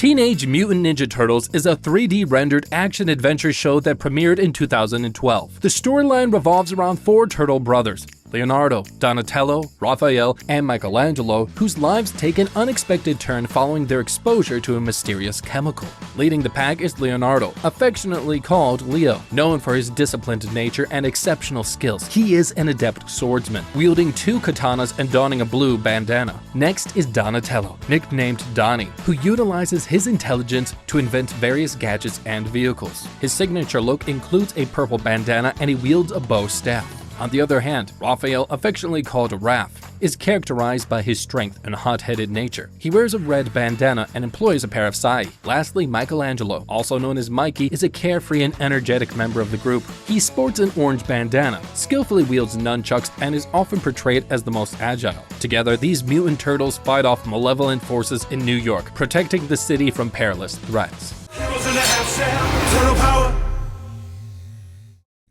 Teenage Mutant Ninja Turtles is a 3D rendered action-adventure show that premiered in 2012. The storyline revolves around four turtle brothers, Leonardo, Donatello, Raphael, and Michelangelo, whose lives take an unexpected turn following their exposure to a mysterious chemical. Leading the pack is Leonardo, affectionately called Leo. Known for his disciplined nature and exceptional skills, he is an adept swordsman, wielding two katanas and donning a blue bandana. Next is Donatello, nicknamed Donnie, who utilizes his intelligence to invent various gadgets and vehicles. His signature look includes a purple bandana and he wields a bow staff. On the other hand, Raphael, affectionately called Raph, is characterized by his strength and hot-headed nature. He wears a red bandana and employs a pair of sai. Lastly, Michelangelo, also known as Mikey, is a carefree and energetic member of the group. He sports an orange bandana, skillfully wields nunchucks, and is often portrayed as the most agile. Together, these mutant turtles fight off malevolent forces in New York, protecting the city from perilous threats.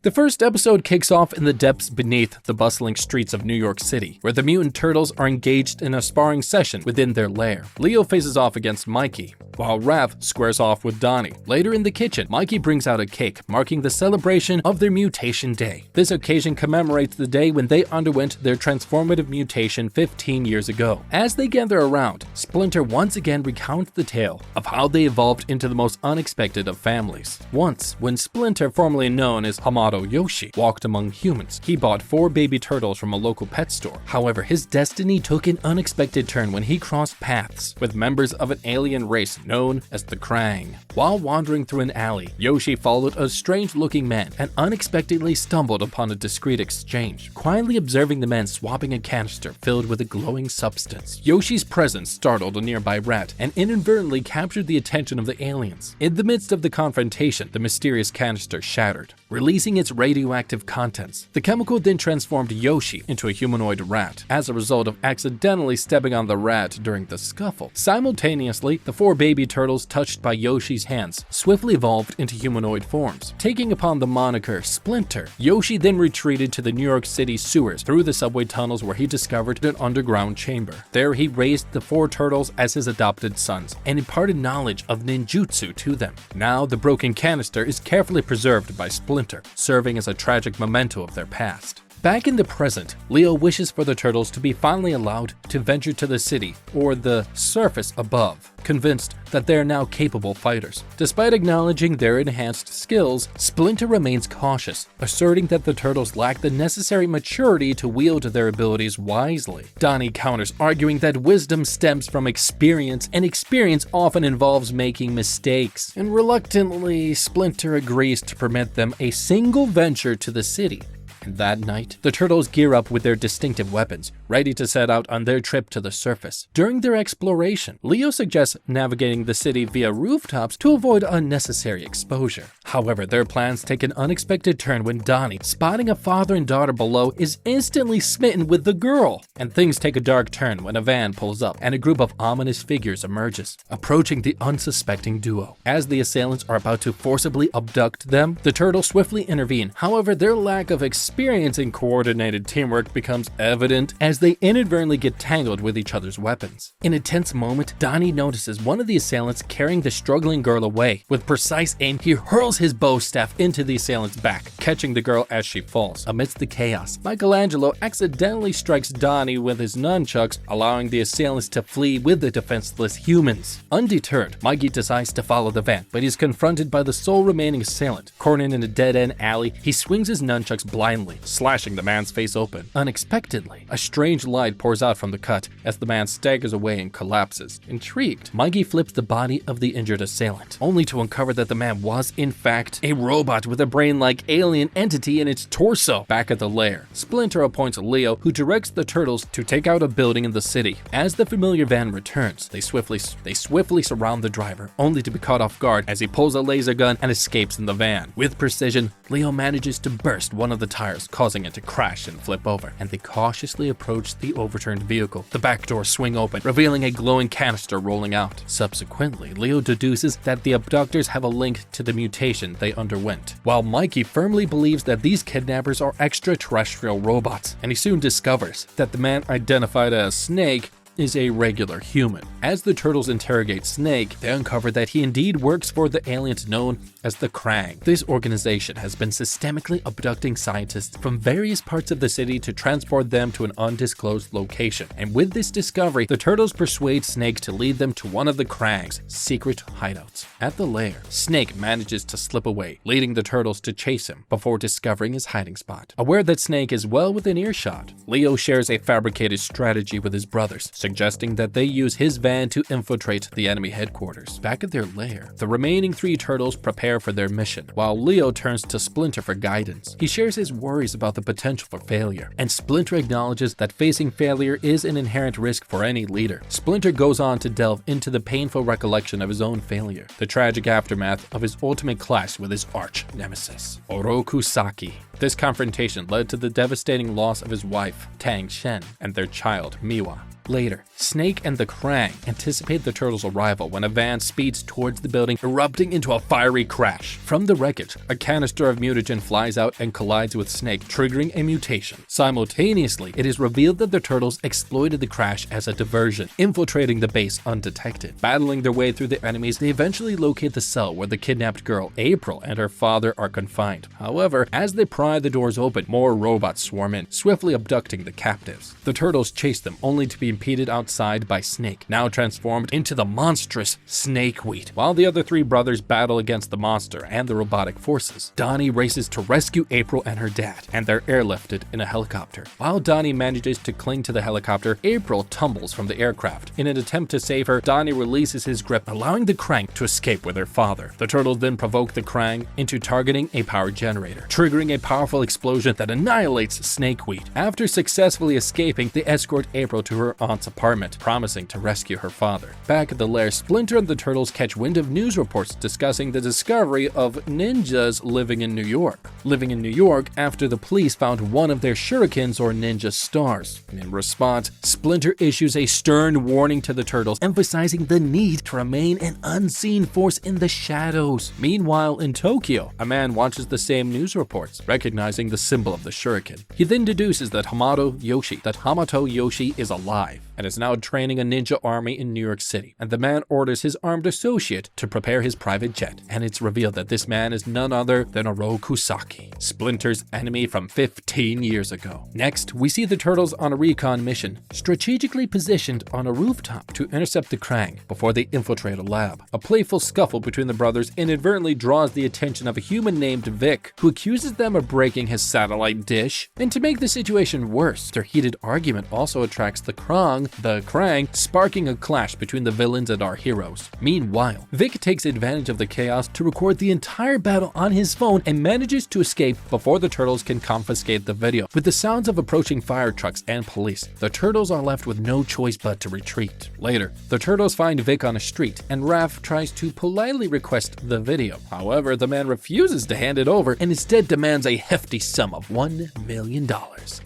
The first episode kicks off in the depths beneath the bustling streets of New York City, where the mutant turtles are engaged in a sparring session within their lair. Leo faces off against Mikey, while Raph squares off with Donnie. Later in the kitchen, Mikey brings out a cake, marking the celebration of their mutation day. This occasion commemorates the day when they underwent their transformative mutation 15 years ago. As they gather around, Splinter once again recounts the tale of how they evolved into the most unexpected of families. Once, when Splinter, formerly known as Hamato Yoshi, walked among humans, he bought 4 baby turtles from a local pet store. However, his destiny took an unexpected turn when he crossed paths with members of an alien race known as the Kraang. While wandering through an alley, Yoshi followed a strange-looking man and unexpectedly stumbled upon a discreet exchange. Quietly observing the man swapping a canister filled with a glowing substance, Yoshi's presence startled a nearby rat and inadvertently captured the attention of the aliens. In the midst of the confrontation, the mysterious canister shattered, releasing its radioactive contents. The chemical then transformed Yoshi into a humanoid rat as a result of accidentally stepping on the rat during the scuffle. Simultaneously, the 4 baby turtles touched by Yoshi's hands swiftly evolved into humanoid forms. Taking upon the moniker Splinter, Yoshi then retreated to the New York City sewers through the subway tunnels where he discovered an underground chamber. There he raised the 4 turtles as his adopted sons and imparted knowledge of ninjutsu to them. Now the broken canister is carefully preserved by Splinter, serving as a tragic memento of their past. Back in the present, Leo wishes for the turtles to be finally allowed to venture to the city, or the surface above, convinced that they are now capable fighters. Despite acknowledging their enhanced skills, Splinter remains cautious, asserting that the turtles lack the necessary maturity to wield their abilities wisely. Donnie counters, arguing that wisdom stems from experience, and experience often involves making mistakes. And reluctantly, Splinter agrees to permit them a single venture to the city. And that night, the turtles gear up with their distinctive weapons, ready to set out on their trip to the surface. During their exploration, Leo suggests navigating the city via rooftops to avoid unnecessary exposure. However, their plans take an unexpected turn when Donnie, spotting a father and daughter below, is instantly smitten with the girl. And things take a dark turn when a van pulls up and a group of ominous figures emerges, approaching the unsuspecting duo. As the assailants are about to forcibly abduct them, the turtles swiftly intervene. However, their lack of experience in coordinated teamwork becomes evident as they inadvertently get tangled with each other's weapons. In a tense moment, Donnie notices one of the assailants carrying the struggling girl away. With precise aim, he hurls his bow staff into the assailant's back, catching the girl as she falls. Amidst the chaos, Michelangelo accidentally strikes Donnie with his nunchucks, allowing the assailants to flee with the defenseless humans. Undeterred, Mikey decides to follow the van, but he's confronted by the sole remaining assailant. Cornered in a dead-end alley, he swings his nunchucks blindly, slashing the man's face open. Unexpectedly, a strange light pours out from the cut as the man staggers away and collapses. Intrigued, Mikey flips the body of the injured assailant, only to uncover that the man was, in fact, a robot with a brain-like alien entity in its torso. Back at the lair, Splinter appoints Leo, who directs the turtles to take out a building in the city. As the familiar van returns, they swiftly surround the driver, only to be caught off guard as he pulls a laser gun and escapes in the van. With precision, Leo manages to burst one of the tires, causing it to crash and flip over, and they cautiously approach the overturned vehicle. The back doors swing open, revealing a glowing canister rolling out. Subsequently, Leo deduces that the abductors have a link to the mutation they underwent, while Mikey firmly believes that these kidnappers are extraterrestrial robots, and he soon discovers that the man identified as Snake is a regular human. As the turtles interrogate Snake, they uncover that he indeed works for the aliens known as the Kraang. This organization has been systemically abducting scientists from various parts of the city to transport them to an undisclosed location. And with this discovery, the turtles persuade Snake to lead them to one of the Kraang's secret hideouts. At the lair, Snake manages to slip away, leading the turtles to chase him before discovering his hiding spot. Aware that Snake is well within earshot, Leo shares a fabricated strategy with his brothers, suggesting that they use his van to infiltrate the enemy headquarters. Back at their lair, the remaining 3 turtles prepare for their mission, while Leo turns to Splinter for guidance. He shares his worries about the potential for failure, and Splinter acknowledges that facing failure is an inherent risk for any leader. Splinter goes on to delve into the painful recollection of his own failure, the tragic aftermath of his ultimate clash with his arch nemesis, Oroku Saki. This confrontation led to the devastating loss of his wife, Tang Shen, and their child, Miwa. Later, Snake and the Kraang anticipate the turtles' arrival when a van speeds towards the building, erupting into a fiery crash. From the wreckage, a canister of mutagen flies out and collides with Snake, triggering a mutation. Simultaneously, it is revealed that the turtles exploited the crash as a diversion, infiltrating the base undetected. Battling their way through the enemies, they eventually locate the cell where the kidnapped girl, April, and her father are confined. However, as they pry the doors open, more robots swarm in, swiftly abducting the captives. The turtles chase them, only to be impeded outside by Snake, now transformed into the monstrous Snakeweed. While the other 3 brothers battle against the monster and the robotic forces, Donnie races to rescue April and her dad, and they're airlifted in a helicopter. While Donnie manages to cling to the helicopter, April tumbles from the aircraft. In an attempt to save her, Donnie releases his grip, allowing the Kraang to escape with her father. The turtles then provoke the Kraang into targeting a power generator, triggering a powerful explosion that annihilates Snakeweed. After successfully escaping, they escort April to her aunt's apartment, promising to rescue her father. Back at the lair, Splinter and the turtles catch wind of news reports discussing the discovery of ninjas living in New York. Living in New York after the police found one of their shurikens or ninja stars. In response, Splinter issues a stern warning to the turtles, emphasizing the need to remain an unseen force in the shadows. Meanwhile, in Tokyo, a man watches the same news reports, recognizing the symbol of the shuriken. He then deduces that Hamato Yoshi is alive and is now training a ninja army in New York City, and the man orders his armed associate to prepare his private jet, and it's revealed that this man is none other than Oroku Saki, Splinter's enemy from 15 years ago. Next, we see the turtles on a recon mission, strategically positioned on a rooftop to intercept the Kraang before they infiltrate a lab. A playful scuffle between the brothers inadvertently draws the attention of a human named Vic, who accuses them of breaking his satellite dish. And to make the situation worse, their heated argument also attracts the Kraang, sparking a clash between the villains and our heroes. Meanwhile, Vic takes advantage of the chaos to record the entire battle on his phone and manages to escape before the turtles can confiscate the video. With the sounds of approaching fire trucks and police, the turtles are left with no choice but to retreat. Later, the turtles find Vic on a street, and Raph tries to politely request the video. However, the man refuses to hand it over and instead demands a hefty sum of $1 million.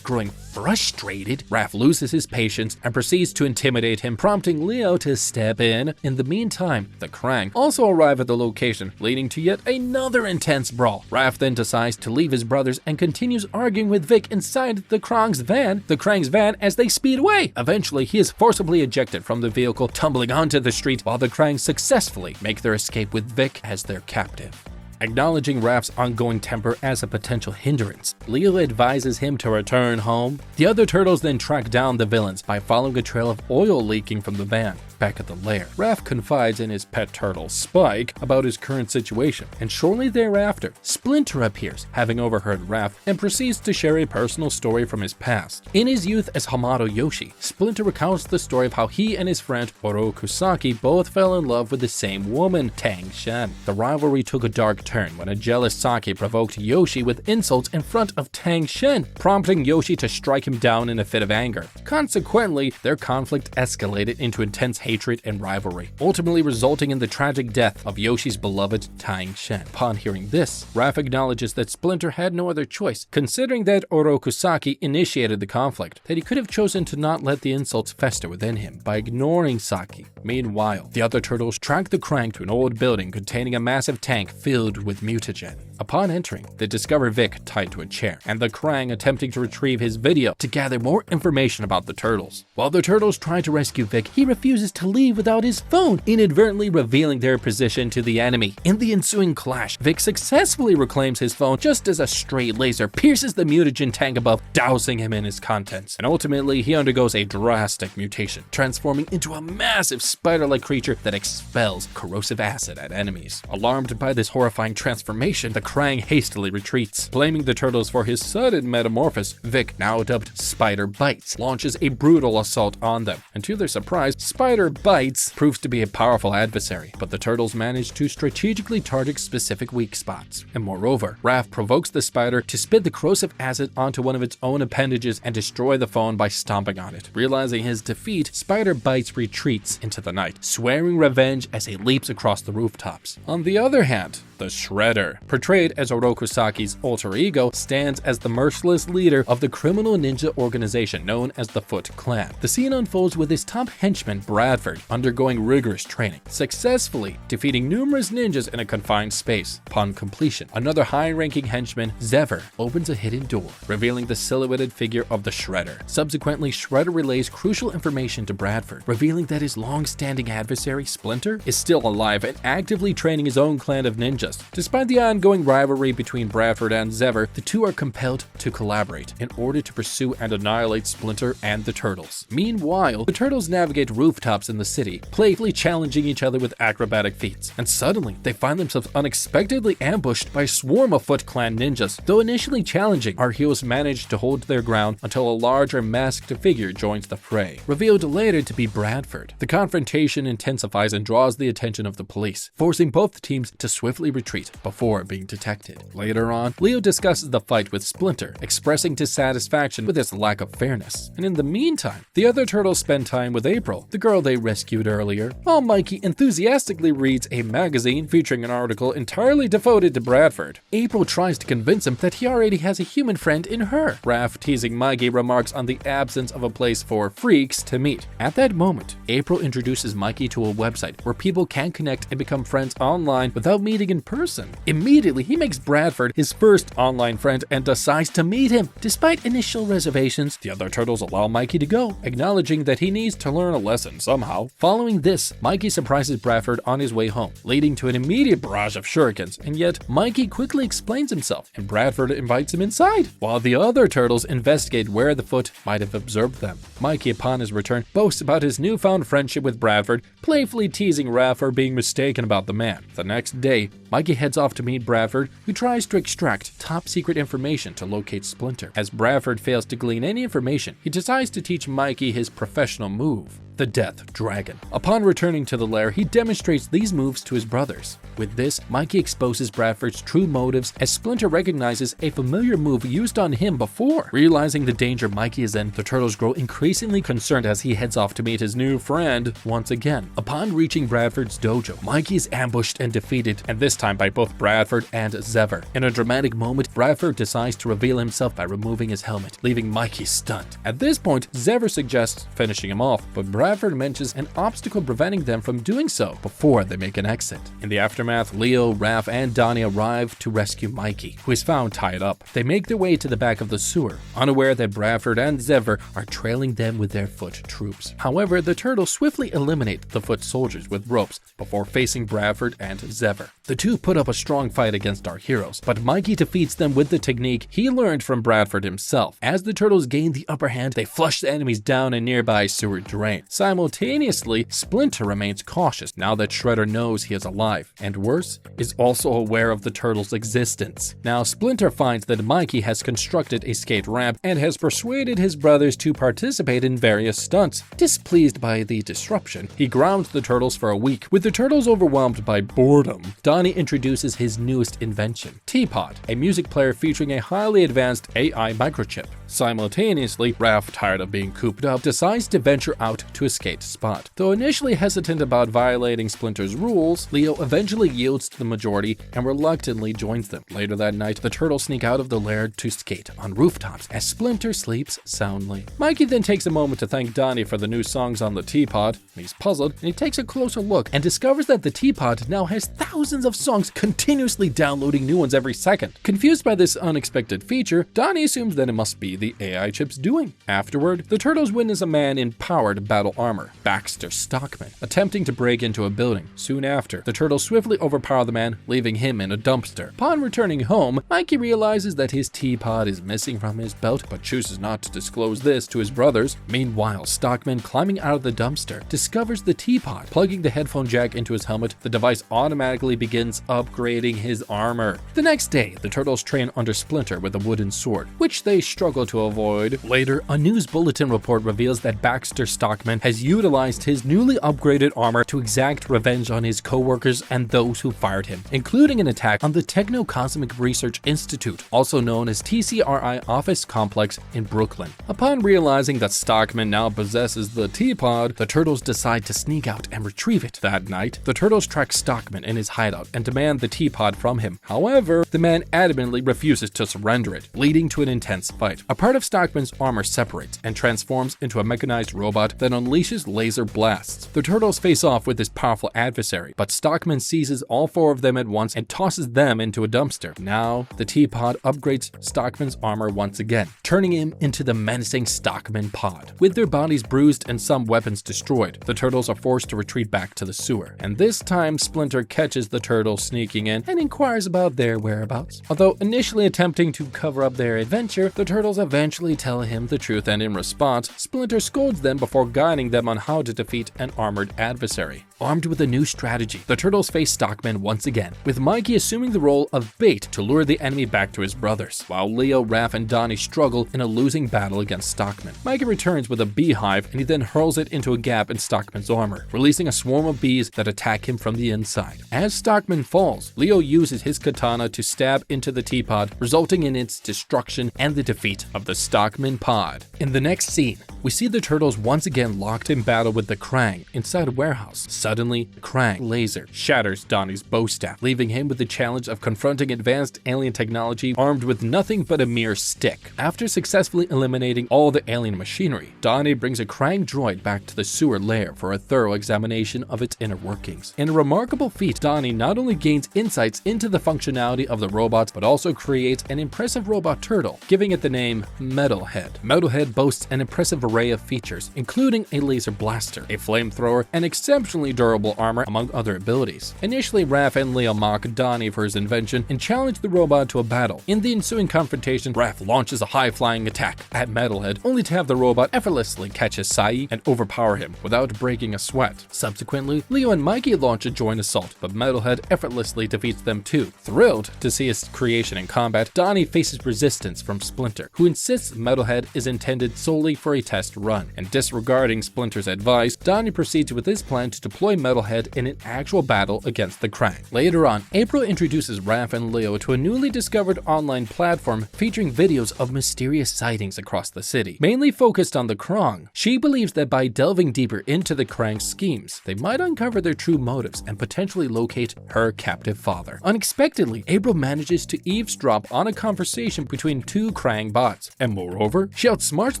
Growing frustrated, Raph loses his patience and proceeds to intimidate him, prompting Leo to step in. In the meantime, the Kraang also arrive at the location, leading to yet another intense brawl. Raph then decides to leave his brothers and continues arguing with Vic inside the Kraang's van as they speed away. Eventually, he is forcibly ejected from the vehicle, tumbling onto the street, while the Kraang successfully make their escape with Vic as their captive. Acknowledging Raph's ongoing temper as a potential hindrance, Leo advises him to return home. The other turtles then track down the villains by following a trail of oil leaking from the van. Back at the lair, Raph confides in his pet turtle, Spike, about his current situation, and shortly thereafter, Splinter appears, having overheard Raph, and proceeds to share a personal story from his past. In his youth as Hamato Yoshi, Splinter recounts the story of how he and his friend Oroku Saki both fell in love with the same woman, Tang Shen. The rivalry took a dark turn when a jealous Saki provoked Yoshi with insults in front of Tang Shen, prompting Yoshi to strike him down in a fit of anger. Consequently, their conflict escalated into intense hatred hatred and rivalry, ultimately resulting in the tragic death of Yoshi's beloved Tang Shen. Upon hearing this, Raph acknowledges that Splinter had no other choice, considering that Orokusaki initiated the conflict, that he could have chosen to not let the insults fester within him by ignoring Saki. Meanwhile, the other turtles track the Kraang to an old building containing a massive tank filled with mutagen. Upon entering, they discover Vic tied to a chair, and the Kraang attempting to retrieve his video to gather more information about the turtles. While the turtles try to rescue Vic, he refuses to leave without his phone, inadvertently revealing their position to the enemy. In the ensuing clash, Vic successfully reclaims his phone just as a stray laser pierces the mutagen tank above, dousing him in its contents. And ultimately, he undergoes a drastic mutation, transforming into a massive spider-like creature that expels corrosive acid at enemies. Alarmed by this horrifying transformation, the Kraang hastily retreats. Blaming the turtles for his sudden metamorphosis, Vic, now dubbed Spider Bites, launches a brutal assault on them. And to their surprise, Spider Bites proves to be a powerful adversary, but the turtles manage to strategically target specific weak spots. And moreover, Raph provokes the spider to spit the corrosive acid onto one of its own appendages and destroy the phone by stomping on it. Realizing his defeat, Spider Bites retreats into the night, swearing revenge as he leaps across the rooftops. On the other hand, the Shredder, portrayed as Orokusaki's alter ego, stands as the merciless leader of the criminal ninja organization known as the Foot Clan. The scene unfolds with his top henchman Bradford undergoing rigorous training, successfully defeating numerous ninjas in a confined space. Upon completion, another high-ranking henchman, Zever, opens a hidden door, revealing the silhouetted figure of the Shredder. Subsequently, Shredder relays crucial information to Bradford, revealing that his long-standing adversary, Splinter, is still alive and actively training his own clan of ninjas. Despite the ongoing rivalry between Bradford and Zever, the two are compelled to collaborate in order to pursue and annihilate Splinter and the turtles. Meanwhile, the turtles navigate rooftops in the city, playfully challenging each other with acrobatic feats. And suddenly, they find themselves unexpectedly ambushed by a swarm of Foot Clan ninjas. Though initially challenging, our heroes manage to hold their ground until a larger masked figure joins the fray, revealed later to be Bradford. The confrontation intensifies and draws the attention of the police, forcing both teams to swiftly retreat before being detected. Later on, Leo discusses the fight with Splinter, expressing dissatisfaction with its lack of fairness. And in the meantime, the other turtles spend time with April, the girl they rescued earlier, while Mikey enthusiastically reads a magazine featuring an article entirely devoted to Bradford. April tries to convince him that he already has a human friend in her. Raph, teasing Mikey, remarks on the absence of a place for freaks to meet. At that moment, April introduces Mikey to a website where people can connect and become friends online without meeting in person. Immediately, he makes Bradford his first online friend and decides to meet him. Despite initial reservations, the other turtles allow Mikey to go, acknowledging that he needs to learn a lesson somehow. Following this, Mikey surprises Bradford on his way home, leading to an immediate barrage of shurikens, and yet Mikey quickly explains himself, and Bradford invites him inside, while the other turtles investigate where the Foot might have observed them. Mikey, upon his return, boasts about his newfound friendship with Bradford, playfully teasing Raph for being mistaken about the man. The next day, Mikey heads off to meet Bradford, who tries to extract top-secret information to locate Splinter. As Bradford fails to glean any information, he decides to teach Mikey his professional move, the Death Dragon. Upon returning to the lair, he demonstrates these moves to his brothers. With this, Mikey exposes Bradford's true motives as Splinter recognizes a familiar move used on him before. Realizing the danger Mikey is in, the turtles grow increasingly concerned as he heads off to meet his new friend once again. Upon reaching Bradford's dojo, Mikey is ambushed and defeated, and this time by both Bradford and Zever. In a dramatic moment, Bradford decides to reveal himself by removing his helmet, leaving Mikey stunned. At this point, Zever suggests finishing him off, but Bradford mentions an obstacle preventing them from doing so before they make an exit. In the aftermath, Leo, Raph, and Donnie arrive to rescue Mikey, who is found tied up. They make their way to the back of the sewer, unaware that Bradford and Zever are trailing them with their Foot troops. However, the turtles swiftly eliminate the Foot soldiers with ropes before facing Bradford and Zever. The two put up a strong fight against our heroes, but Mikey defeats them with the technique he learned from Bradford himself. As the turtles gain the upper hand, they flush the enemies down a nearby sewer drain. Simultaneously, Splinter remains cautious now that Shredder knows he is alive, and worse, is also aware of the turtles' existence. Now, Splinter finds that Mikey has constructed a skate ramp and has persuaded his brothers to participate in various stunts. Displeased by the disruption, he grounds the turtles for a week. With the turtles overwhelmed by boredom, Donnie introduces his newest invention, Teapot, a music player featuring a highly advanced AI microchip. Simultaneously, Raph, tired of being cooped up, decides to venture out to escape Spot. Though initially hesitant about violating Splinter's rules, Leo eventually yields to the majority and reluctantly joins them. Later that night, the turtles sneak out of the lair to skate on rooftops as Splinter sleeps soundly. Mikey then takes a moment to thank Donnie for the new songs on the Teapot. He's puzzled and he takes a closer look and discovers that the Teapot now has thousands of songs, continuously downloading new ones every second. Confused by this unexpected feature, Donnie assumes that it must be the AI chip's doing. Afterward, the turtles witness a man in powered battle armor, Baxter Stockman, attempting to break into a building. Soon after, the turtles swiftly overpower the man, leaving him in a dumpster. Upon returning home, Mikey realizes that his teapot is missing from his belt, but chooses not to disclose this to his brothers. Meanwhile, Stockman, climbing out of the dumpster, discovers the teapot. Plugging the headphone jack into his helmet, the device automatically begins upgrading his armor. The next day, the turtles train under Splinter with a wooden sword, which they struggle to avoid. Later, a news bulletin report reveals that Baxter Stockman has utilized his newly upgraded armor to exact revenge on his co-workers and those who fired him, including an attack on the Techno-Cosmic Research Institute, also known as TCRI Office Complex in Brooklyn. Upon realizing that Stockman now possesses the teapot, the turtles decide to sneak out and retrieve it. That night, the turtles track Stockman in his hideout and demand the teapot from him. However, the man adamantly refuses to surrender it, leading to an intense fight. A part of Stockman's armor separates and transforms into a mechanized robot that unleashes laser blasts. The turtles face off with this powerful adversary, but Stockman seizes all four of them at once and tosses them into a dumpster. Now, the teapot upgrades Stockman's armor once again, turning him into the menacing Stockman pod. With their bodies bruised and some weapons destroyed, the turtles are forced to retreat back to the sewer. And this time, Splinter catches the turtles sneaking in and inquires about their whereabouts. Although initially attempting to cover up their adventure, the turtles eventually tell him the truth, and in response, Splinter scolds them before guiding them on how to defeat an armored adversary. Armed with a new strategy, the turtles face Stockman once again, with Mikey assuming the role of bait to lure the enemy back to his brothers, while Leo, Raph, and Donnie struggle in a losing battle against Stockman. Mikey returns with a beehive and he then hurls it into a gap in Stockman's armor, releasing a swarm of bees that attack him from the inside. As Stockman falls, Leo uses his katana to stab into the teapot, resulting in its destruction and the defeat of the Stockman pod. In the next scene, we see the turtles once again locked in battle with the Kraang inside a warehouse. Suddenly, the Kraang laser shatters Donnie's bow staff, leaving him with the challenge of confronting advanced alien technology armed with nothing but a mere stick. After successfully eliminating all the alien machinery, Donnie brings a Kraang droid back to the sewer lair for a thorough examination of its inner workings. In a remarkable feat, Donnie not only gains insights into the functionality of the robots, but also creates an impressive robot turtle, giving it the name Metalhead. Metalhead boasts an impressive array of features, including a laser blaster, a flamethrower, and exceptionally durable armor, among other abilities. Initially, Raph and Leo mock Donnie for his invention and challenge the robot to a battle. In the ensuing confrontation, Raph launches a high-flying attack at Metalhead, only to have the robot effortlessly catch his Sai and overpower him without breaking a sweat. Subsequently, Leo and Mikey launch a joint assault, but Metalhead effortlessly defeats them too. Thrilled to see his creation in combat, Donnie faces resistance from Splinter, who insists Metalhead is intended solely for a test run. And disregarding Splinter's advice, Donnie proceeds with his plan to deploy Metalhead in an actual battle against the Kraang. Later on, April introduces Raph and Leo to a newly discovered online platform featuring videos of mysterious sightings across the city, mainly focused on the Kraang. She believes that by delving deeper into the Kraang's schemes, they might uncover their true motives and potentially locate her captive father. Unexpectedly, April manages to eavesdrop on a conversation between two Kraang bots, and moreover, she outsmarts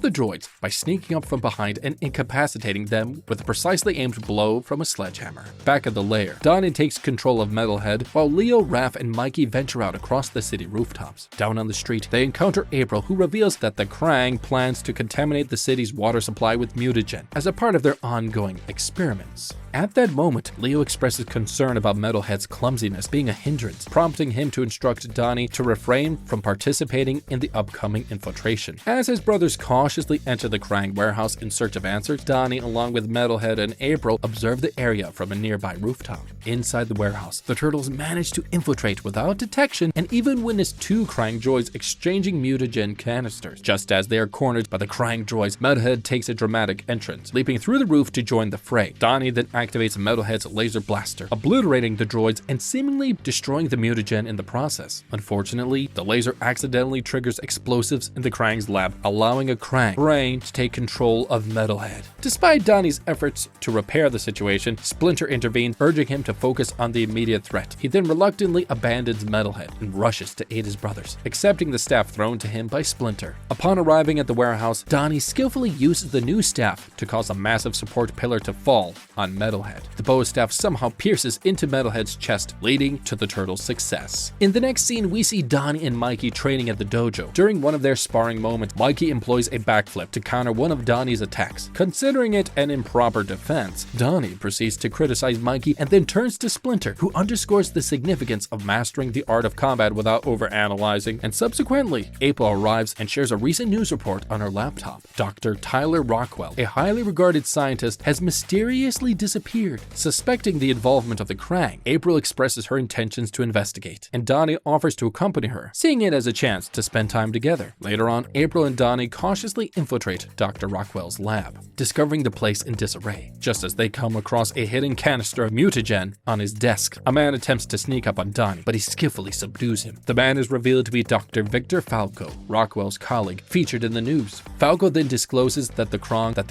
the droids by sneaking up from behind and incapacitating them with a precisely aimed blow from a sledgehammer. Back at the lair, Donnie takes control of Metalhead, while Leo, Raph, and Mikey venture out across the city rooftops. Down on the street, they encounter April, who reveals that the Kraang plans to contaminate the city's water supply with mutagen as a part of their ongoing experiments. At that moment, Leo expresses concern about Metalhead's clumsiness being a hindrance, prompting him to instruct Donnie to refrain from participating in the upcoming infiltration. As his brothers cautiously enter the Kraang warehouse in search of answers, Donnie, along with Metalhead and April, observe the area from a nearby rooftop. Inside the warehouse, the turtles manage to infiltrate without detection and even witness two Kraang droids exchanging mutagen canisters. Just as they are cornered by the Kraang droids, Metalhead takes a dramatic entrance, leaping through the roof to join the fray. Donnie then activates Metalhead's laser blaster, obliterating the droids and seemingly destroying the mutagen in the process. Unfortunately, the laser accidentally triggers explosives in the Kraang's lab, allowing a Kraang brain to take control of Metalhead. Despite Donnie's efforts to repair the situation, Splinter intervenes, urging him to focus on the immediate threat. He then reluctantly abandons Metalhead and rushes to aid his brothers, accepting the staff thrown to him by Splinter. Upon arriving at the warehouse, Donnie skillfully uses the new staff to cause a massive support pillar to fall on Metalhead. The bow staff somehow pierces into Metalhead's chest, leading to the turtles' success. In the next scene, we see Donnie and Mikey training at the dojo. During one of their sparring moments, Mikey employs a backflip to counter one of Donnie's attacks. Considering it an improper defense, Donnie proceeds to criticize Mikey and then turns to Splinter, who underscores the significance of mastering the art of combat without overanalyzing. And subsequently, April arrives and shares a recent news report on her laptop. Dr. Tyler Rockwell, a highly regarded scientist, has mysteriously disappeared. Suspecting the involvement of the Kraang, April expresses her intentions to investigate, and Donnie offers to accompany her, seeing it as a chance to spend time together. Later on, April and Donnie cautiously infiltrate Dr. Rockwell's lab, discovering the place in disarray. Just as they come across a hidden canister of mutagen on his desk, a man attempts to sneak up on Donnie, but he skillfully subdues him. The man is revealed to be Dr. Victor Falco, Rockwell's colleague, featured in the news. Falco then discloses that the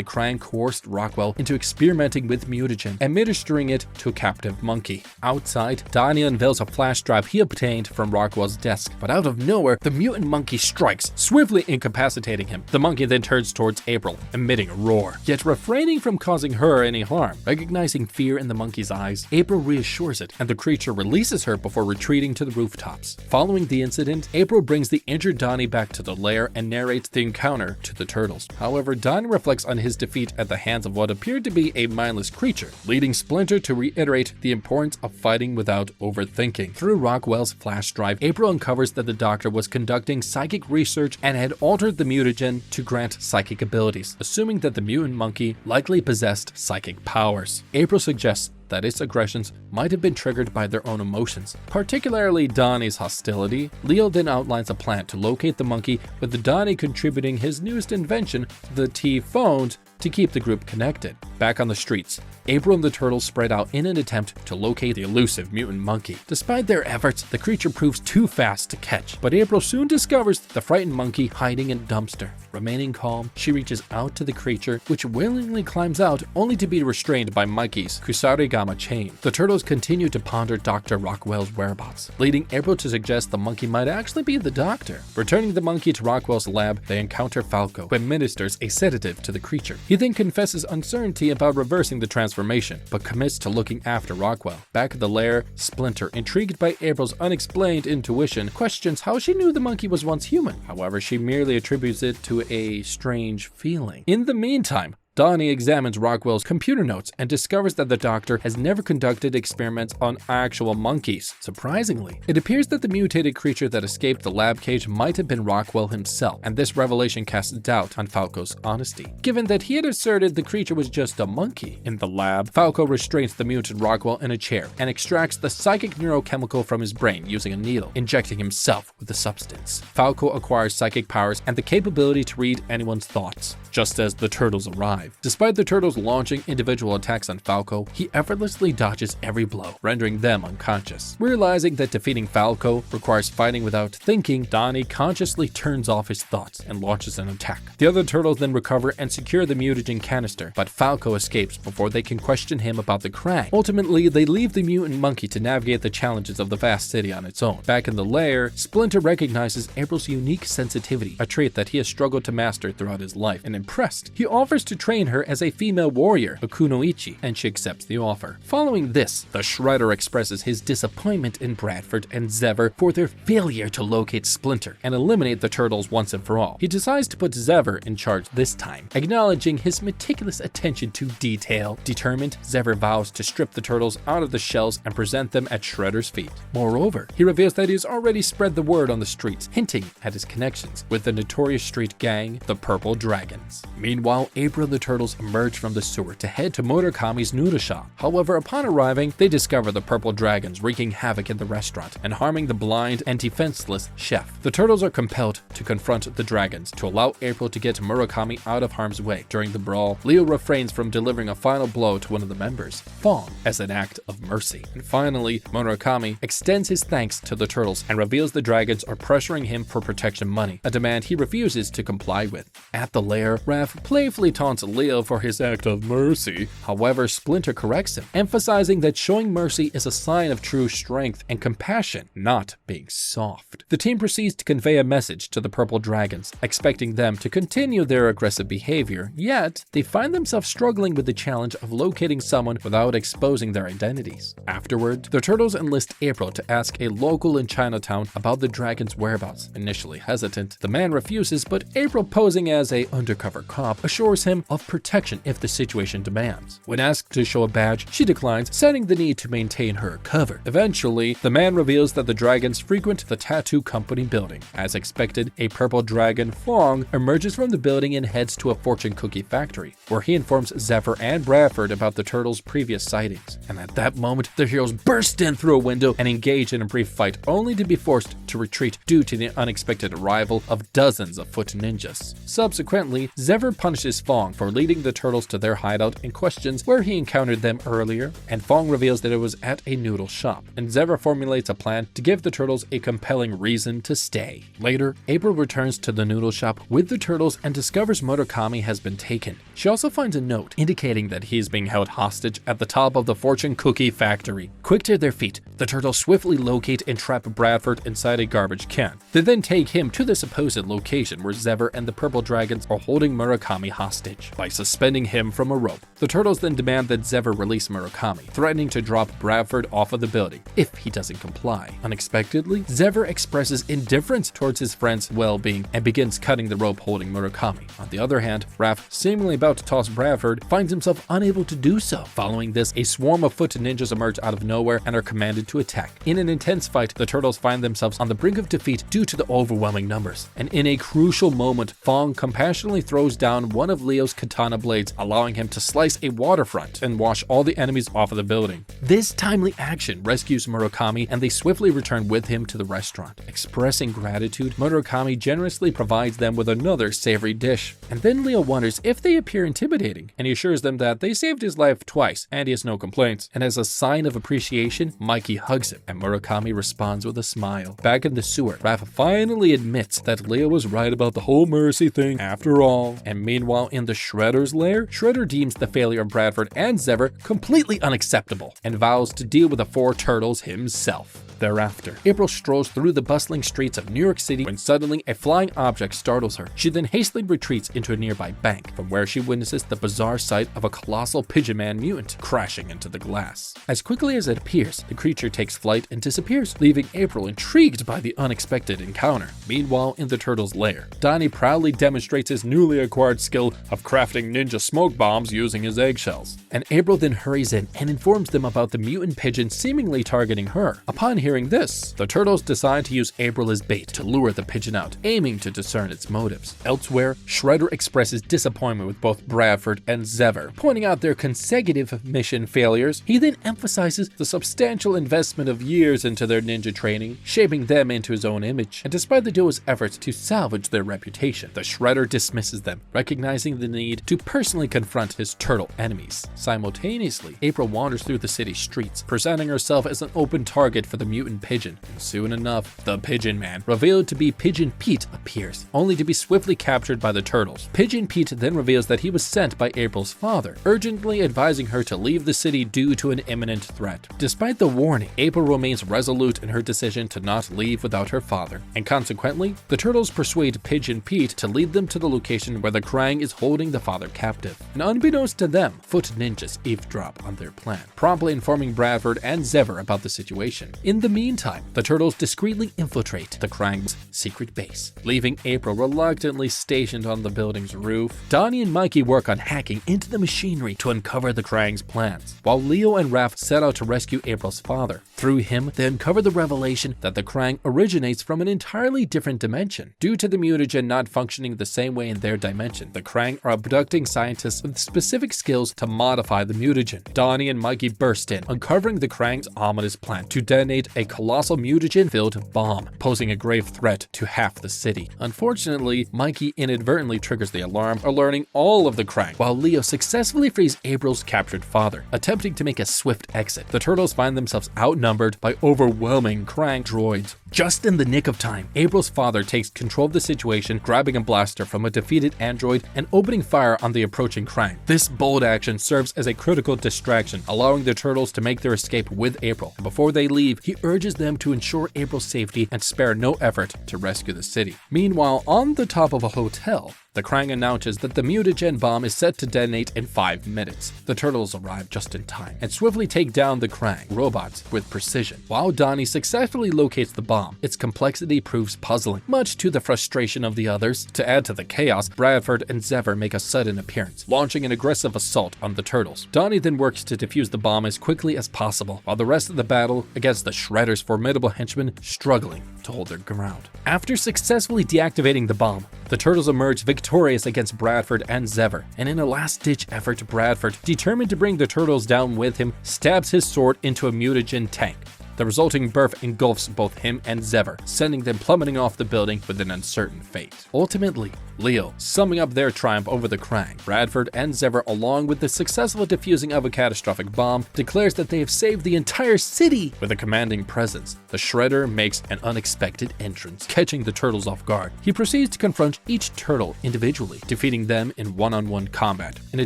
Kraang coerced Rockwell into experimenting with mutagen, administering it to a captive monkey. Outside, Donnie unveils a flash drive he obtained from Rockwell's desk, but out of nowhere, the mutant monkey strikes, swiftly incapacitating him. The monkey then turns towards April, emitting a roar, yet refraining from causing her any harm. Recognizing fear in the monkey's eyes, April reassures it, and the creature releases her before retreating to the rooftops. Following the incident, April brings the injured Donnie back to the lair and narrates the encounter to the turtles. However, Donnie reflects on his defeat at the hands of what appeared to be a mindless creature, leading Splinter to reiterate the importance of fighting without overthinking. Through Rockwell's flash drive, April uncovers that the doctor was conducting psychic research and had altered the mutagen to grant psychic abilities, assuming that the mutant monkey likely possessed psychic powers. April suggests that its aggressions might have been triggered by their own emotions, particularly Donnie's hostility. Leo then outlines a plan to locate the monkey, with Donnie contributing his newest invention, the T-phones, to keep the group connected. Back on the streets, April and the turtles spread out in an attempt to locate the elusive mutant monkey. Despite their efforts, the creature proves too fast to catch, but April soon discovers the frightened monkey hiding in a dumpster. Remaining calm, she reaches out to the creature, which willingly climbs out, only to be restrained by Mikey's Kusarigama chain. The turtles continue to ponder Dr. Rockwell's whereabouts, leading April to suggest the monkey might actually be the doctor. Returning the monkey to Rockwell's lab, they encounter Falco, who administers a sedative to the creature. He then confesses uncertainty about reversing the transformation, but commits to looking after Rockwell. Back at the lair, Splinter, intrigued by April's unexplained intuition, questions how she knew the monkey was once human. However, she merely attributes it to a strange feeling. In the meantime, Donnie examines Rockwell's computer notes and discovers that the doctor has never conducted experiments on actual monkeys. Surprisingly, it appears that the mutated creature that escaped the lab cage might have been Rockwell himself, and this revelation casts doubt on Falco's honesty, given that he had asserted the creature was just a monkey. In the lab, Falco restrains the mutant Rockwell in a chair and extracts the psychic neurochemical from his brain using a needle, injecting himself with the substance. Falco acquires psychic powers and the capability to read anyone's thoughts, just as the turtles arrive. Despite the turtles launching individual attacks on Falco, he effortlessly dodges every blow, rendering them unconscious. Realizing that defeating Falco requires fighting without thinking, Donnie consciously turns off his thoughts and launches an attack. The other turtles then recover and secure the mutagen canister, but Falco escapes before they can question him about the Kraang. Ultimately, they leave the mutant monkey to navigate the challenges of the vast city on its own. Back in the lair, Splinter recognizes April's unique sensitivity, a trait that he has struggled to master throughout his life, and impressed, he offers to train her as a female warrior, a kunoichi, and she accepts the offer. Following this, the Shredder expresses his disappointment in Bradford and Zever for their failure to locate Splinter and eliminate the turtles once and for all. He decides to put Zever in charge this time, acknowledging his meticulous attention to detail. Determined, Zever vows to strip the turtles out of the shells and present them at Shredder's feet. Moreover, he reveals that he has already spread the word on the streets, hinting at his connections with the notorious street gang, the Purple Dragons. Meanwhile, April and the turtles emerge from the sewer to head to Murakami's noodle shop. However, upon arriving, they discover the purple dragons wreaking havoc in the restaurant and harming the blind and defenseless chef. The turtles are compelled to confront the dragons to allow April to get Murakami out of harm's way. During the brawl, Leo refrains from delivering a final blow to one of the members, Fong, as an act of mercy. And finally, Murakami extends his thanks to the turtles and reveals the dragons are pressuring him for protection money, a demand he refuses to comply with. At the lair, Raph playfully taunts Leo for his act of mercy. However, Splinter corrects him, emphasizing that showing mercy is a sign of true strength and compassion, not being soft. The team proceeds to convey a message to the purple dragons, expecting them to continue their aggressive behavior, yet they find themselves struggling with the challenge of locating someone without exposing their identities. Afterward, the turtles enlist April to ask a local in Chinatown about the dragon's whereabouts. Initially hesitant, the man refuses, but April, posing as an undercover cop, assures him of protection if the situation demands. When asked to show a badge, she declines, citing the need to maintain her cover. Eventually, the man reveals that the dragons frequent the tattoo company building. As expected, a purple dragon, Fong, emerges from the building and heads to a fortune cookie factory, where he informs Zephyr and Bradford about the turtles' previous sightings. And at that moment, the heroes burst in through a window and engage in a brief fight, only to be forced to retreat due to the unexpected arrival of dozens of foot ninjas. Subsequently, Zephyr punishes Fong for leading the turtles to their hideout and questions where he encountered them earlier, and Fong reveals that it was at a noodle shop, and Zephyr formulates a plan to give the turtles a compelling reason to stay. Later, April returns to the noodle shop with the turtles and discovers Murakami has been taken. She also finds a note indicating that he is being held hostage at the top of the fortune cookie factory. Quick to their feet, the turtles swiftly locate and trap Bradford inside a garbage can. They then take him to the supposed location where Zephyr and the purple dragons are holding Murakami hostage by suspending him from a rope. The turtles then demand that Zephyr release Murakami, threatening to drop Bradford off of the building if he doesn't comply. Unexpectedly, Zephyr expresses indifference towards his friend's well-being and begins cutting the rope holding Murakami. On the other hand, Raph, seemingly about to toss Bradford, finds himself unable to do so. Following this, a swarm of foot ninjas emerge out of nowhere and are commanded to attack. In an intense fight, the turtles find themselves on the brink of defeat due to the overwhelming numbers. And in a crucial moment, Fong compassionately throws down one of Leo's katana blades, allowing him to slice a waterfront and wash all the enemies off of the building. This timely action rescues Murakami, and they swiftly return with him to the restaurant. Expressing gratitude, Murakami generously provides them with another savory dish. And then Leo wonders if they appear intimidating, and he assures them that they saved his life twice and he has no complaints. And as a sign of appreciation, Mikey hugs him, and Murakami responds with a smile. Back in the sewer, Raph finally admits that Leo was right about the whole mercy thing after all. And meanwhile, in the Shredder's lair, Shredder deems the failure of Bradford and Zephyr completely unacceptable and vows to deal with the four turtles himself. Thereafter, April strolls through the bustling streets of New York City when suddenly a flying object startles her. She then hastily retreats into a nearby bank, from where she witnesses the bizarre sight of a colossal Pigeon Man mutant crashing into the glass. As quickly as it appears, the creature takes flight and disappears, leaving April intrigued by the unexpected encounter. Meanwhile, in the turtles' lair, Donnie proudly demonstrates his newly acquired skill of crafting ninja smoke bombs using his eggshells. And April then hurries in and informs them about the mutant pigeon seemingly targeting her. Upon hearing this, the turtles decide to use April as bait to lure the pigeon out, aiming to discern its motives. Elsewhere, Shredder expresses disappointment with both Bradford and Zephyr, pointing out their consecutive mission failures. He then emphasizes the substantial investment of years into their ninja training, shaping them into his own image. And despite the duo's efforts to salvage their reputation, the Shredder dismisses them, recognizing the need to personally confront his turtle enemies. Simultaneously, April wanders through the city streets, presenting herself as an open target for the mutant pigeon. And soon enough, the Pigeon Man, revealed to be Pigeon Pete, appears, only to be swiftly captured by the turtles. Pigeon Pete then reveals that he was sent by April's father, urgently advising her to leave the city due to an imminent threat. Despite the warning, April remains resolute in her decision to not leave without her father, and consequently, the turtles persuade Pigeon Pete to lead them to the location where the Kraang is holding the father captive. And unbeknownst to them, foot ninjas eavesdrop on their plan, promptly informing Bradford and Zephyr about the situation. In the meantime, the turtles discreetly infiltrate the Kraang's secret base, leaving April reluctantly stationed on the building's roof. Donnie and Mikey work on hacking into the machinery to uncover the Kraang's plans, while Leo and Raph set out to rescue April's father. Through him, they uncover the revelation that the Kraang originates from an entirely different dimension. Due to the mutagen not functioning the same way in their dimension, the Kraang are abducted abducting scientists with specific skills to modify the mutagen. Donnie and Mikey burst in, uncovering the Kraang's ominous plan to detonate a colossal mutagen-filled bomb, posing a grave threat to half the city. Unfortunately, Mikey inadvertently triggers the alarm, alerting all of the Kraang, while Leo successfully frees April's captured father, attempting to make a swift exit. The turtles find themselves outnumbered by overwhelming Kraang droids. Just in the nick of time, April's father takes control of the situation, grabbing a blaster from a defeated android and opening fire on the approaching Kraang. This bold action serves as a critical distraction, allowing the turtles to make their escape with April. Before they leave, he urges them to ensure April's safety and spare no effort to rescue the city. Meanwhile, on the top of a hotel, the Kraang announces that the mutagen bomb is set to detonate in 5 minutes. The turtles arrive just in time and swiftly take down the Kraang robots with precision. While Donnie successfully locates the bomb, its complexity proves puzzling, much to the frustration of the others. To add to the chaos, Bradford and Zever make a sudden appearance, launching an aggressive assault on the turtles. Donnie then works to defuse the bomb as quickly as possible, while the rest of the battle against the Shredder's formidable henchmen struggling to hold their ground. After successfully deactivating the bomb, the turtles emerge victorious against Bradford and Zever, and in a last-ditch effort, Bradford, determined to bring the turtles down with him, stabs his sword into a mutagen tank. The resulting burst engulfs both him and Zever, sending them plummeting off the building with an uncertain fate. Ultimately, Leo, summing up their triumph over the Kraang, Bradford and Zever, along with the successful defusing of a catastrophic bomb, declares that they have saved the entire city. With a commanding presence, the Shredder makes an unexpected entrance, catching the turtles off guard. He proceeds to confront each turtle individually, defeating them in one-on-one combat. In a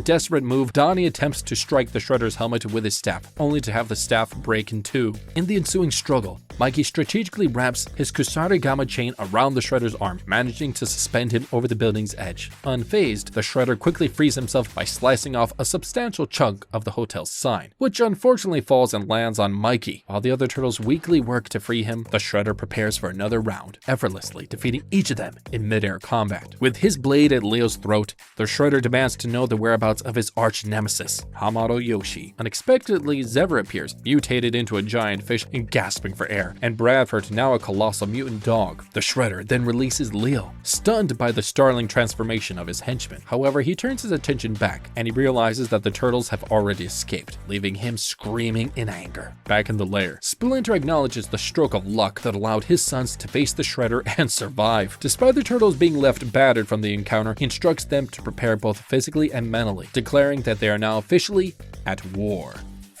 desperate move, Donnie attempts to strike the Shredder's helmet with his staff, only to have the staff break in two. In the ensuing struggle, Mikey strategically wraps his Kusarigama chain around the Shredder's arm, managing to suspend him over the building's edge. Unfazed, the Shredder quickly frees himself by slicing off a substantial chunk of the hotel's sign, which unfortunately falls and lands on Mikey. While the other turtles weakly work to free him, the Shredder prepares for another round, effortlessly defeating each of them in mid-air combat. With his blade at Leo's throat, the Shredder demands to know the whereabouts of his arch-nemesis, Hamado Yoshi. Unexpectedly, Zever appears, mutated into a giant fish and gasping for air, and Bradford, now a colossal mutant dog. The Shredder then releases Leo, stunned by the startling transformation of his henchman. However, he turns his attention back, and he realizes that the turtles have already escaped, leaving him screaming in anger. Back in the lair, Splinter acknowledges the stroke of luck that allowed his sons to face the Shredder and survive. Despite the turtles being left battered from the encounter, he instructs them to prepare both physically and mentally, declaring that they are now officially at war.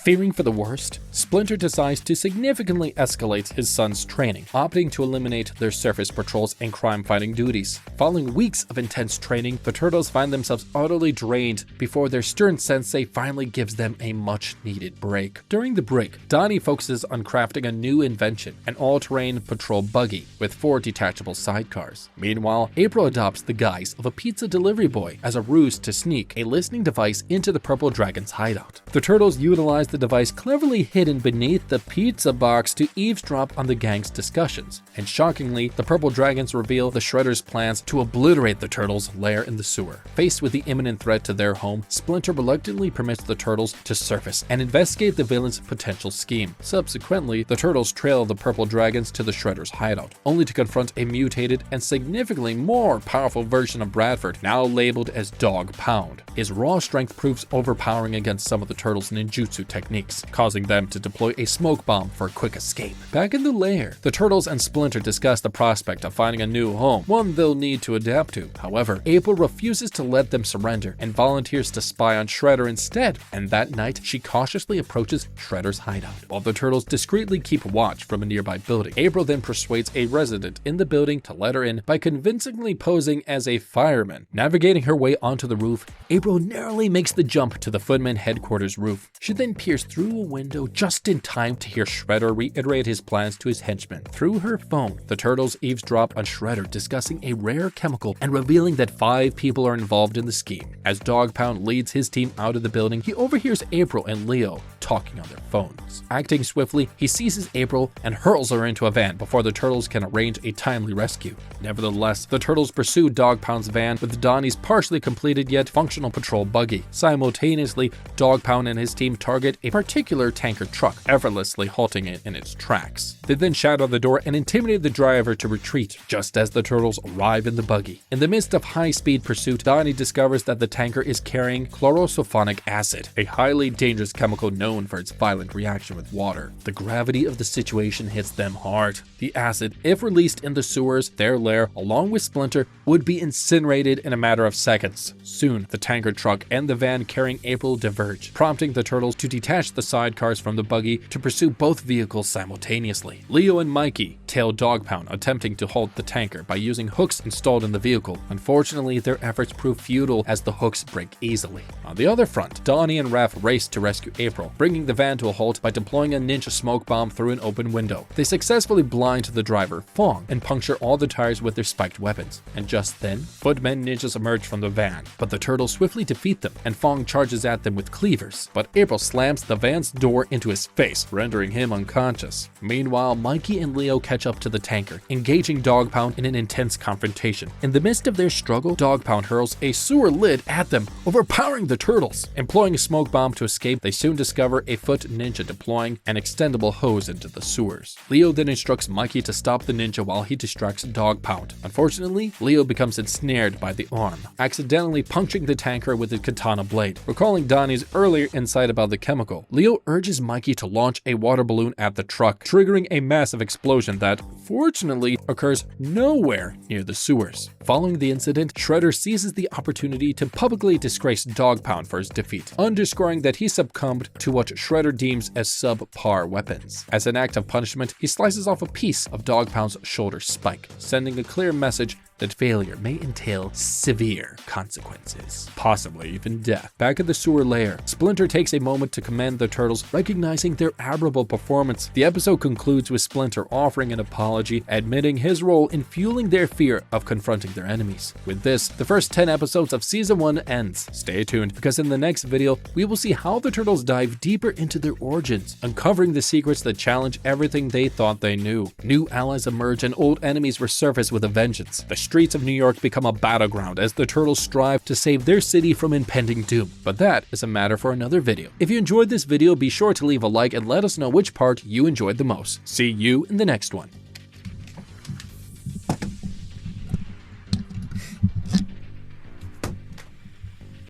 Fearing for the worst, Splinter decides to significantly escalate his son's training, opting to eliminate their surface patrols and crime-fighting duties. Following weeks of intense training, the turtles find themselves utterly drained before their stern sensei finally gives them a much-needed break. During the break, Donnie focuses on crafting a new invention, an all-terrain patrol buggy with 4 detachable sidecars. Meanwhile, April adopts the guise of a pizza delivery boy as a ruse to sneak a listening device into the Purple Dragon's hideout. The turtles utilize the device cleverly hidden beneath the pizza box to eavesdrop on the gang's discussions, and shockingly, the Purple Dragons reveal the Shredder's plans to obliterate the turtles' lair in the sewer. Faced with the imminent threat to their home, Splinter reluctantly permits the turtles to surface and investigate the villain's potential scheme. Subsequently, the turtles trail the Purple Dragons to the Shredder's hideout, only to confront a mutated and significantly more powerful version of Bradford, now labeled as Dog Pound. His raw strength proves overpowering against some of the turtles' ninjutsu techniques, causing them to deploy a smoke bomb for a quick escape. Back in the lair, the turtles and Splinter discuss the prospect of finding a new home, one they'll need to adapt to. However, April refuses to let them surrender and volunteers to spy on Shredder instead, and that night she cautiously approaches Shredder's hideout, while the turtles discreetly keep watch from a nearby building. April then persuades a resident in the building to let her in by convincingly posing as a fireman. Navigating her way onto the roof, April narrowly makes the jump to the Footman headquarters roof. She then peers through a window just in time to hear Shredder reiterate his plans to his henchmen. Through her phone, the turtles eavesdrop on Shredder discussing a rare chemical and revealing that 5 people are involved in the scheme. As Dog Pound leads his team out of the building, he overhears April and Leo talking on their phones. Acting swiftly, he seizes April and hurls her into a van before the turtles can arrange a timely rescue. Nevertheless, the turtles pursue Dog Pound's van with Donnie's partially completed yet functional patrol buggy. Simultaneously, Dog Pound and his team target a particular tanker truck, effortlessly halting it in its tracks. They then shatter the door and intimidate the driver to retreat, just as the turtles arrive in the buggy. In the midst of high-speed pursuit, Donnie discovers that the tanker is carrying chlorosulfonic acid, a highly dangerous chemical known for its violent reaction with water. The gravity of the situation hits them hard. The acid, if released in the sewers, their lair, along with Splinter, would be incinerated in a matter of seconds. Soon, the tanker truck and the van carrying April diverge, prompting the turtles to detach the sidecars from the buggy to pursue both vehicles simultaneously. Leo and Mikey tail Dog Pound, attempting to halt the tanker by using hooks installed in the vehicle. Unfortunately, their efforts prove futile as the hooks break easily. On the other front, Donnie and Raph race to rescue April, bringing the van to a halt by deploying a ninja smoke bomb through an open window. They successfully blind the driver, Fong, and puncture all the tires with their spiked weapons. And just then, footmen ninjas emerge from the van, but the turtles swiftly defeat them, and Fong charges at them with cleavers. But April slams the van's door into his face, rendering him unconscious. Meanwhile, Mikey and Leo catch up to the tanker, engaging Dog Pound in an intense confrontation. In the midst of their struggle, Dog Pound hurls a sewer lid at them, overpowering the turtles. Employing a smoke bomb to escape, they soon discover a foot ninja deploying an extendable hose into the sewers. Leo then instructs Mikey to stop the ninja while he distracts Dog Pound. Unfortunately, Leo becomes ensnared by the arm, accidentally puncturing the tanker with his katana blade. Recalling Donnie's earlier insight about the chemical, Leo urges Mikey to launch a water balloon at the truck, triggering a massive explosion that, fortunately, occurs nowhere near the sewers. Following the incident, Shredder seizes the opportunity to publicly disgrace Dog Pound for his defeat, underscoring that he succumbed to what Shredder deems as subpar weapons. As an act of punishment, he slices off a piece of Dog Pound's shoulder spike, sending a clear message that failure may entail severe consequences, possibly even death. Back at the sewer lair, Splinter takes a moment to commend the turtles, recognizing their admirable performance. The episode concludes with Splinter offering an apology, admitting his role in fueling their fear of confronting their enemies. With this, the first 10 episodes of Season 1 ends. Stay tuned, because in the next video, we will see how the turtles dive deeper into their origins, uncovering the secrets that challenge everything they thought they knew. New allies emerge and old enemies resurface with a vengeance. The streets of New York become a battleground as the turtles strive to save their city from impending doom. But that is a matter for another video. If you enjoyed this video, be sure to leave a like and let us know which part you enjoyed the most. See you in the next one.